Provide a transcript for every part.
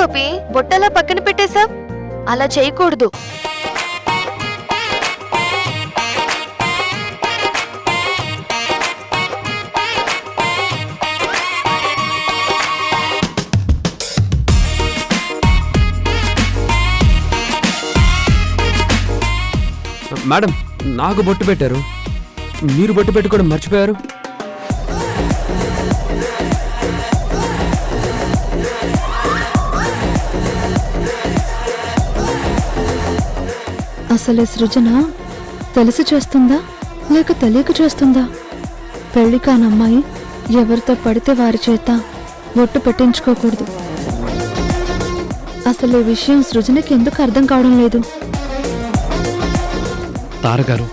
గోపి బొట్టలా పక్కన పెట్టేశావ్? అలా చేయకూడదు. మేడం, నాకు బొట్టు పెట్టారు, మీరు బొట్టు పెట్టుకోవడం మర్చిపోయారు. అసలే సృజన తెలిసి చేస్తుందా లేక తెలియక చేస్తుందా? పెళ్లి కానమ్మాయి ఎవరితో పడితే వారి చేత బొట్టు పెట్టించుకోకూడదు. అసలు ఈ విషయం సృజనకి ఎందుకు అర్థం కావడం లేదు? తారగారు,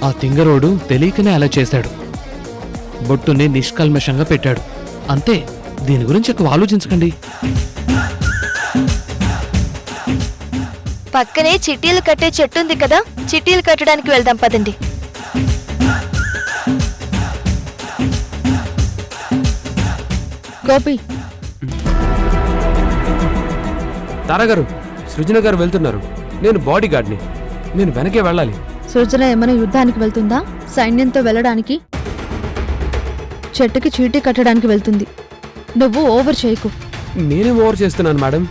ఆ తింగరోడు తెలియకనే అలా చేశాడు. బొట్టుని నిష్కల్మషంగా పెట్టాడు అంతే. దీని గురించి ఎక్కువ ఆలోచించకండి. పక్కనే చిట్టీలు కట్టే చెట్టు ఉంది కదా, చిట్టీలు కట్టడానికి వెళ్దాం పదండి. గోపి, తారాగారు, సృజన గారు వెళ్తున్నారు. నేను బాడీ గార్డ్ని, నేను వెనకే వెళ్ళాలి. సృజన ఏమైనా యుద్ధానికి వెళ్తుందా? సైన్యంతో వెళ్ళడానికి? చెట్టుకి చీటీ కట్టడానికి వెళ్తుంది. నువ్వు ఓవర్ చేయకు. నేనే ఓవర్ చేస్తున్నాను మేడం.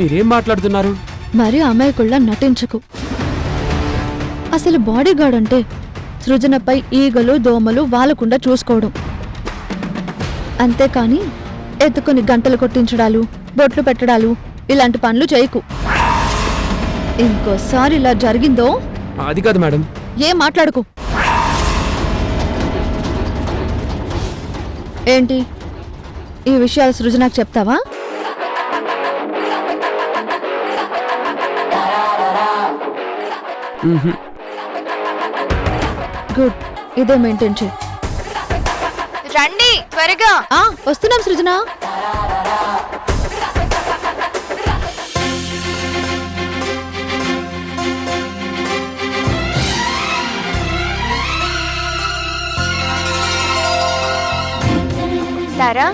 మీరేం మాట్లాడుతున్నారు? మరి అమాయకుల్లా నటించకు. అసలు బాడీగార్డ్ అంటే సృజనపై ఈగలు దోమలు వాలకుండా చూసుకోవడం, అంతేకాని ఎత్తుకుని గంటలు కొట్టించడాలు, బొట్లు పెట్టడాలు ఇలాంటి పనులు చేయకు. ఇంకోసారి ఇలా జరిగిందో... అది కాదు మేడం. ఏం మాట్లాడుకు. ఏంటి, ఈ విషయాలు సృజనకు చెప్తావా? గుడ్, ఇదే మెయింటైన్ చేయి. రండి త్వరగా. వస్తున్నాం సృజన. తారా,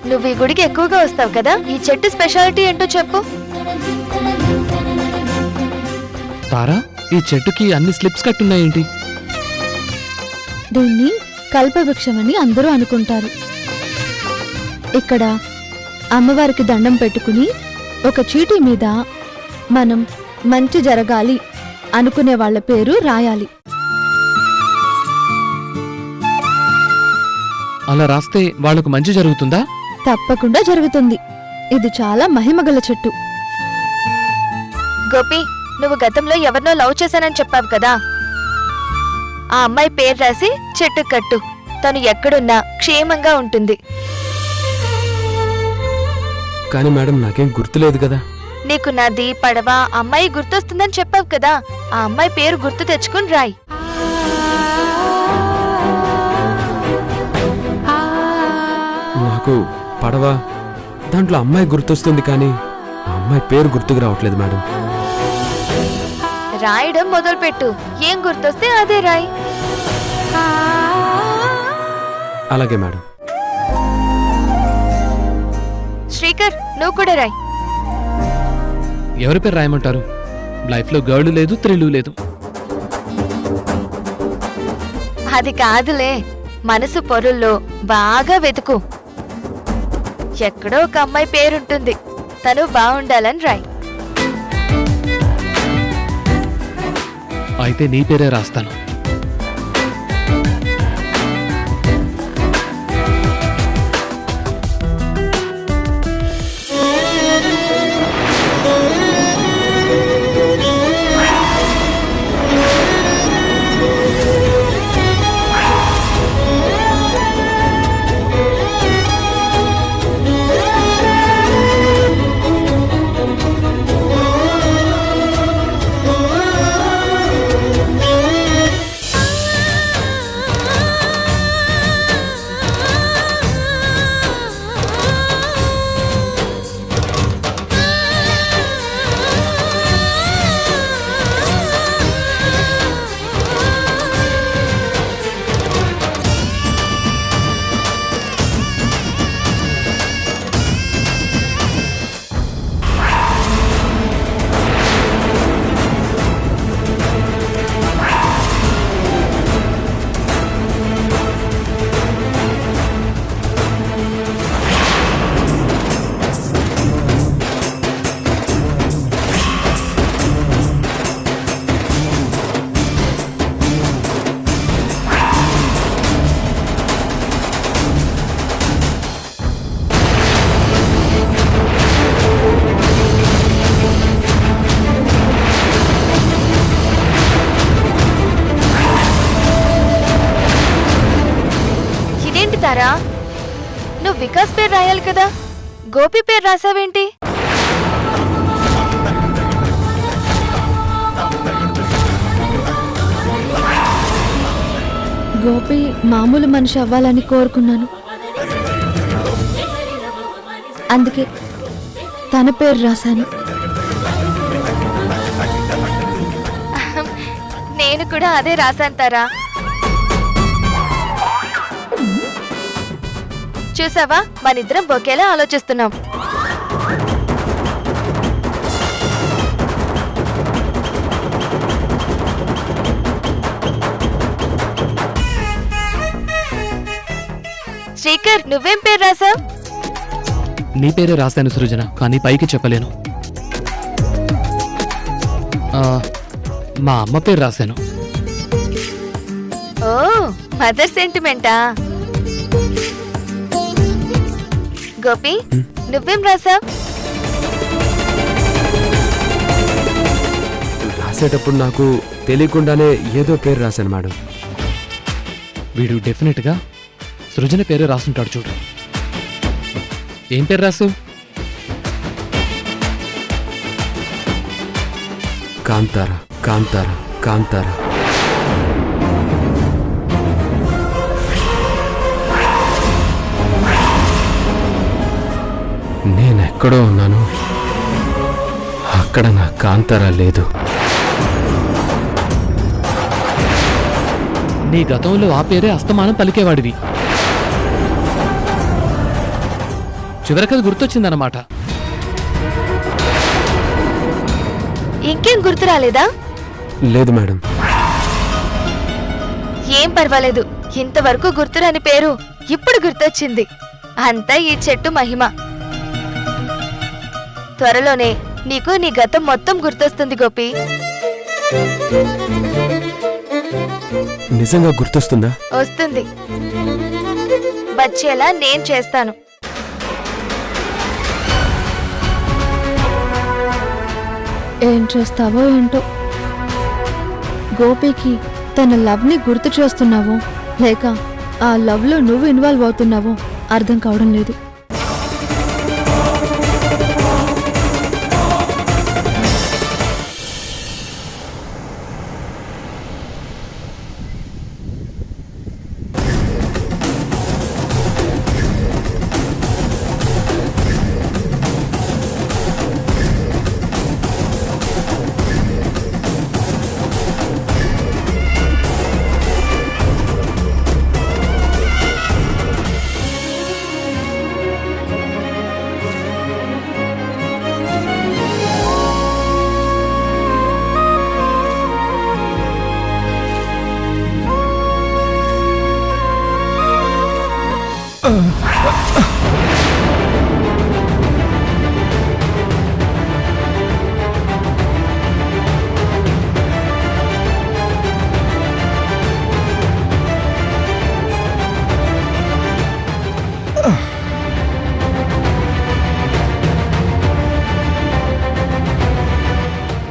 నువ్వు ఈ గుడికి ఎక్కువగా వస్తావు కదా, ఈ చెట్టు స్పెషాలిటీ ఏంటో చెప్పు. తారా, ఈ చెట్టుకి అన్ని స్లిప్స్ కట్టున్నాయేంటి? దీన్ని కల్పవృక్షమని అందరూ అనుకుంటారు. ఇక్కడ అమ్మవారికి దండం పెట్టుకుని ఒక చీటీ మీద మనం మంచి జరగాలి అనుకునే వాళ్ళ పేరు రాయాలి. అలా రాస్తే వాళ్లకు మంచి జరుగుతుందా? తప్పకుండా జరుగుతుంది. ఇది చాలా మహిమగల చెట్టు. గోపి, నువ్వు గతంలో ఎవరినో లవ్ చేశానని చెప్పావు కదా, ఆ అమ్మాయి పేరు రాసి చెట్టు కట్టు. తను ఎక్కడున్నా క్షేమంగా ఉంటుంది. కానీ మేడం, నాకేం గుర్తులేదు కదా. నీకు నది పడవ అమ్మాయి గుర్తొస్తుందని చెప్పావు కదా, ఆ అమ్మాయి పేరు గుర్తు తెచ్చుకుని రాయి. నాకు పడవ, దాంట్లో అమ్మాయి గుర్తొస్తుంది, కానీ ఆ అమ్మాయి పేరు గుర్తుకు రావట్లేదు మేడం. రాయడం మొదలుపెట్టు. ఏం గుర్తొస్తే అదే రాయి. అలాగే మేడం. శ్రీకర్, నువ్వు కూడా రాయి. ఎవరి పేరు రాయమంటారు? లైఫ్లో గర్ల్ లేదు, థ్రిల్ లేదు. అది కాదులే, మనసు పొరుల్లో బాగా వెతుకు. ఎక్కడో ఒక అమ్మాయి పేరుంటుంది, తను బాగుండాలని రాయి. అయితే నీ పేరే రాస్తాను. తారా, నువ్వు వికాస్ పేరు రాయాలి కదా, గోపి పేరు రాసావేంటి? గోపి మామూలు మనిషి అవ్వాలని కోరుకున్నాను. అందుకే తన పేరు రాశాను. నేను కూడా అదే రాశాను తారా. చూసావా, మనిద్దరం ఒకేలా ఆలోచిస్తున్నాం. శ్రీకర్, నువ్వేం పేరు రాసావు? నీ పేరే రాశాను సృజన, కానీ పైకి చెప్పలేను. మా అమ్మ పేరు రాశాను. ఓ, మదర్ సెంటిమెంటా? గోపి, నువ్వేం రాసావు? రాసేటప్పుడు నాకు తెలియకుండానే ఏదో పేరు రాశాను మేడం. వీడు డెఫినెట్గా సృజన పేరే రాసుంటాడు చూడు. ఏం పేరు రాసావు? కాంతారా, కాంతారా, కాంతారా. నేనెక్కడో ఉన్నాను, అక్కడ నా కాంతారా లేదు. నీ గతంలో ఆ పేరే అస్తమానం పలికేవాడివి. చివరికది గుర్తొచ్చిందన్నమాట. ఇంకేం గుర్తు రాలేదా? లేదు మేడం. ఏం పర్వాలేదు, ఇంతవరకు గుర్తురాని పేరు ఇప్పుడు గుర్తొచ్చింది. అంతా ఈ చెట్టు మహిమ. త్వరలోనే నీకు నీ గతం మొత్తం గుర్తొస్తుంది గోపి. నిజంగా గుర్తొస్తుందా? వస్తుంది, వచ్చేలా నేను చేస్తాను. ఏం చేస్తావో ఏంటో. గోపికి తన లవ్ని గుర్తు చేస్తున్నావో లేక ఆ లవ్లో నువ్వు ఇన్వాల్వ్ అవుతున్నావో అర్థం కావడం లేదు.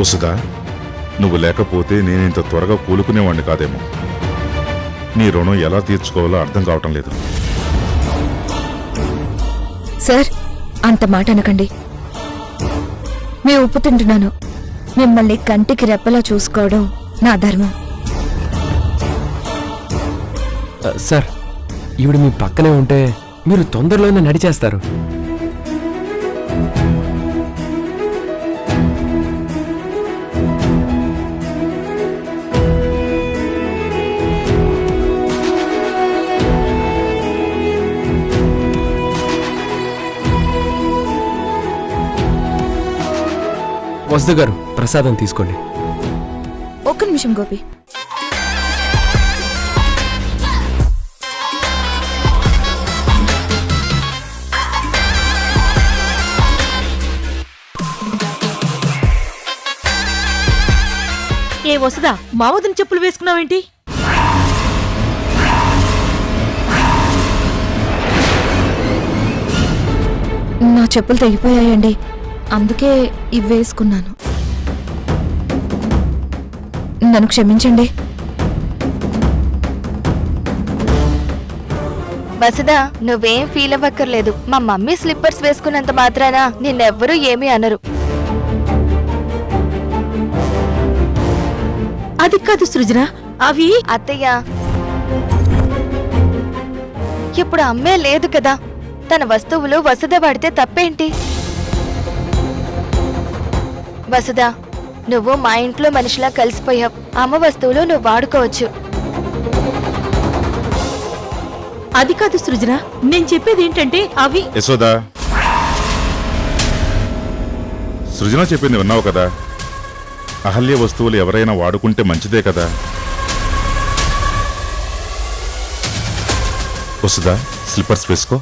వసుదా, నువ్వు లేకపోతే నేనింత త్వరగా కూలుకునేవాడిని కాదేమో. నీ రుణం ఎలా తీర్చుకోవాలో అర్థం కావటం లేదు. సార్, అంత మాట అనకండి. మీ ఉప్పు తింటున్నాను. మిమ్మల్ని కంటికి రెప్పలా చూసుకోవడం నా ధర్మం. సార్, ఈవిడ మీ పక్కనే ఉంటే మీరు తొందరలోనే నడిచేస్తారు. వసుధ గారు, ప్రసాదం తీసుకోండి. ఒక్క నిమిషం గోపి. ఏ వసుదా, మావదిని చెప్పులు వేసుకున్నావేంటి? నా చెప్పులు తెగిపోయాయండి, అందుకే ఇవి వేసుకున్నాను. నన్ను క్షమించండి. వసుదా, నువ్వేం ఫీల్ అవ్వక్కర్లేదు. మా మమ్మీ స్లిప్పర్స్ వేసుకున్నంత మాత్రాన నిన్నెవ్వరూ ఏమీ అనరు. అది కాదు సృజన, అవి అత్తయ్య, ఇప్పుడు అమ్మే లేదు కదా, తన వస్తువులు వసుధ వాడితే తప్పేంటి? వసుధా, నువ్వు మా ఇంట్లో మనిషిలా కలిసిపోయావు. అమ్మ వస్తువులు నువ్వు వాడుకోవచ్చు. అది కాదు సృజన, నేను చెప్పేది ఏంటంటే అవి యశోదా, సృజన చెప్పింది విన్నావు కదా, అహల్య వస్తువులు ఎవరైనా వాడుకుంటే మంచిదే కదా. వసుదా, స్లిప్పర్స్ వేసుకో.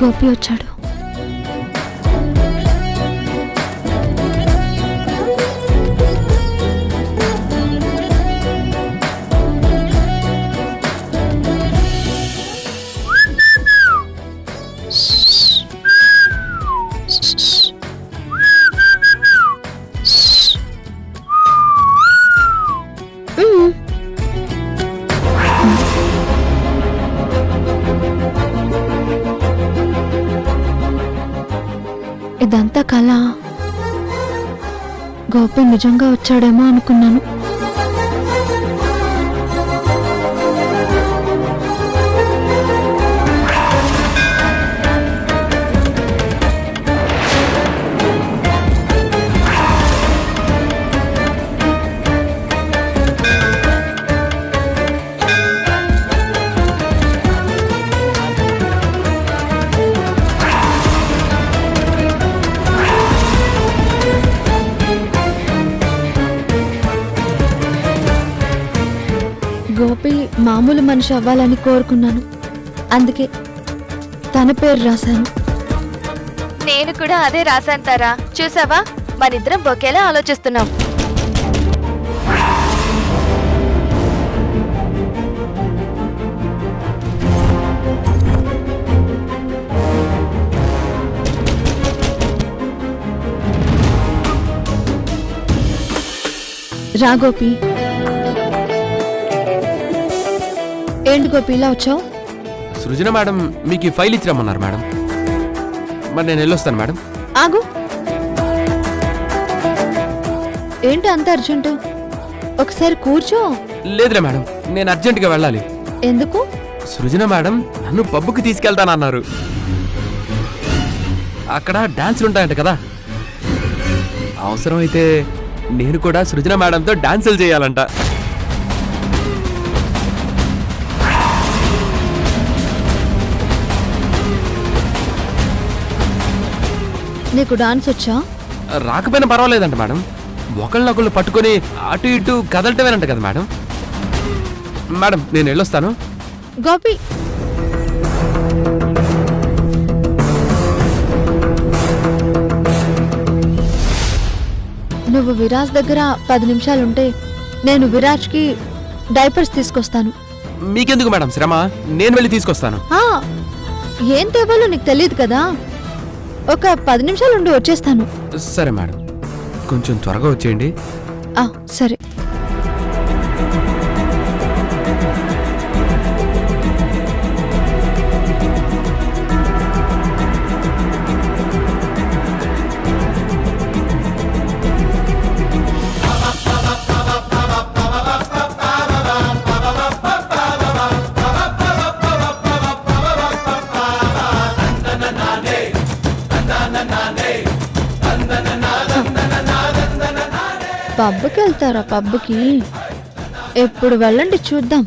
గోపి వచ్చాడు. ఇదంతా కళ. గోపి నిజంగా వచ్చాడేమో అనుకున్నాను. గోపి మామూలు మనిషి అవ్వాలని కోరుకున్నాను. అందుకే తన పేరు రాశాను. నేను కూడా అదే రాశాను తారా. చూసావా, మనిద్దరం ఒకేలా ఆలోచిస్తున్నాం. రా గోపి. ఏంటి గోపి ఇలా వచ్చావు? సృజన మేడం మీకు ఈ ఫైల్ ఇచ్చిరమ్మన్నారు మేడం. మరి నేను వెళ్ళొస్తాను మేడం. ఆగు. ఏంటి అంత అర్జెంటు? ఒకసారి కూర్చో. లేదులే మేడం, నేను అర్జెంటుగా వెళ్ళాలి. ఎందుకు? సృజన మేడం నన్ను పబ్బుకి తీసుకెళ్తానన్నారు. అక్కడ డాన్సులు ఉంటాయంట కదా, అవసరమైతే నేను కూడా సృజన మేడంతో డాన్సులు చేయాలంట. నీకు డాన్స్ వచ్చా? రాకపోయినా పర్వాలేదంట మేడం. ఒకళ్ళనొకళ్ళు పట్టుకొని అటు ఇటు కదలటమేనంట కదా మేడం. మేడం నేను వెళ్ళొస్తాను. గోపి, నువ్వు విరాజ్ దగ్గర 10 నిమిషాలుంటే నేను విరాజ్కి డైపర్స్ తీసుకొస్తాను. మీకెందుకు మేడం శ్రమ, నేను వెళ్ళి తీసుకొస్తాను. ఏం తేవాలో నీకు తెలియదు కదా. ఒక 10 నిమిషాలు ఉండి వచ్చేస్తాను. సరే మేడం, కొంచెం త్వరగా వచ్చేయండి. సరే. పబ్కి వెళ్తారా? పబ్కి ఎప్పుడు వెళ్ళండి, చూద్దాం.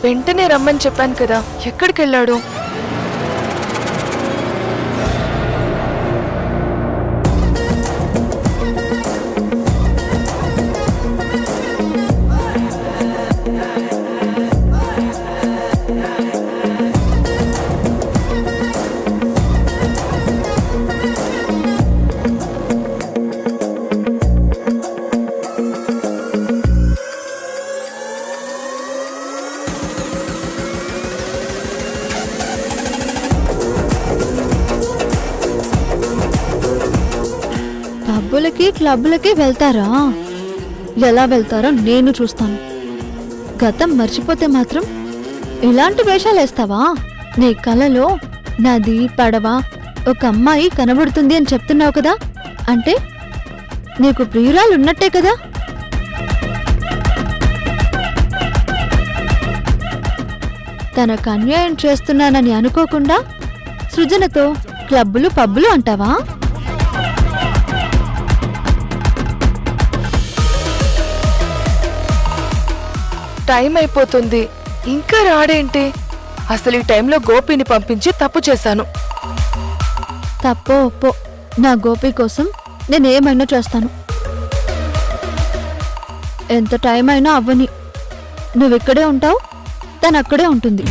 వెంటనే రమ్మని చెప్పాను కదా, ఎక్కడికి వెళ్ళాడు? పబ్బులకి క్లబ్బులకి వెళ్తారా? ఎలా వెళ్తారో నేను చూస్తాను. గతం మర్చిపోతే మాత్రం ఇలాంటి వేషాలు వేస్తావా? నీ కలలో నది పడవ ఒక అమ్మాయి కనబడుతుంది అని చెప్తున్నావు కదా, అంటే నీకు ప్రియురాలు ఉన్నట్టే కదా? తనకు అన్యాయం చేస్తున్నానని అనుకోకుండా సృజనతో క్లబ్బులు పబ్బులు అంటావా? టైం అయిపోతుంది, ఇంకా రాడేంటి? అసలు ఈ టైంలో గోపిని పంపించి తప్పు చేశాను. తప్పో ఒప్పో, నా గోపి కోసం నేనేమైనా చేస్తాను. ఎంత టైం అయినా అవ్వని. నువ్విక్కడే ఉంటావు, తను అక్కడే ఉంటుంది.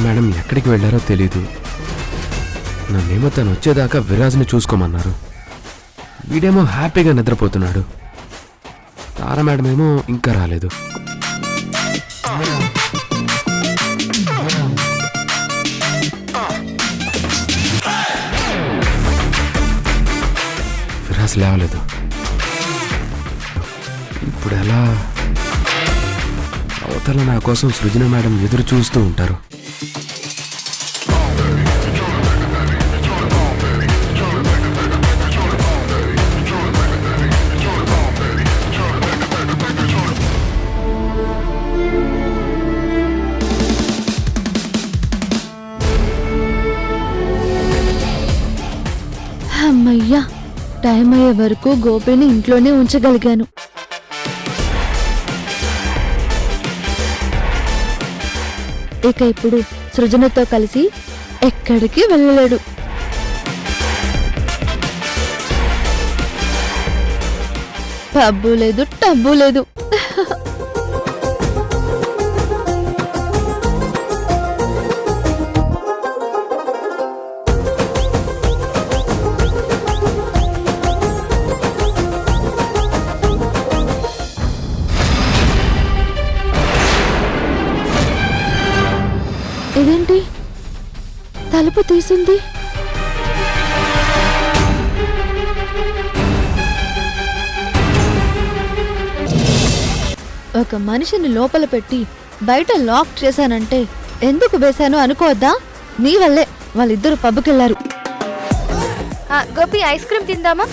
మేడం ఎక్కడికి వెళ్ళారో తెలీదు. నన్నేమో తను వచ్చేదాకా విరాజ్ని చూసుకోమన్నారు. వీడేమో హ్యాపీగా నిద్రపోతున్నాడు. తారా మేడం ఏమో ఇంకా రాలేదు. విరాజ్ లేవలేదు. ఇప్పుడు ఎలా? అవతల నా కోసం సృజన మేడం ఎదురు చూస్తూ ఉంటారు. అమ్మయ్యా, టైం అయ్యే వరకు గోపిని ఇంట్లోనే ఉంచగలిగాను. ఇక ఇప్పుడు సృజనతో కలిసి ఎక్కడికి వెళ్ళలేడు. పబ్బు లేదు, టబ్బు లేదు. ఇదేంటి తలుపు తీసింది? ఒక మనిషిని లోపల పెట్టి బయట లాక్ చేశానంటే ఎందుకు వేశాను అనుకోవద్దా? నీ వల్లే వాళ్ళిద్దరు పబ్కి వెళ్ళారు. గోపి, ఐస్ క్రీమ్ తిందామా?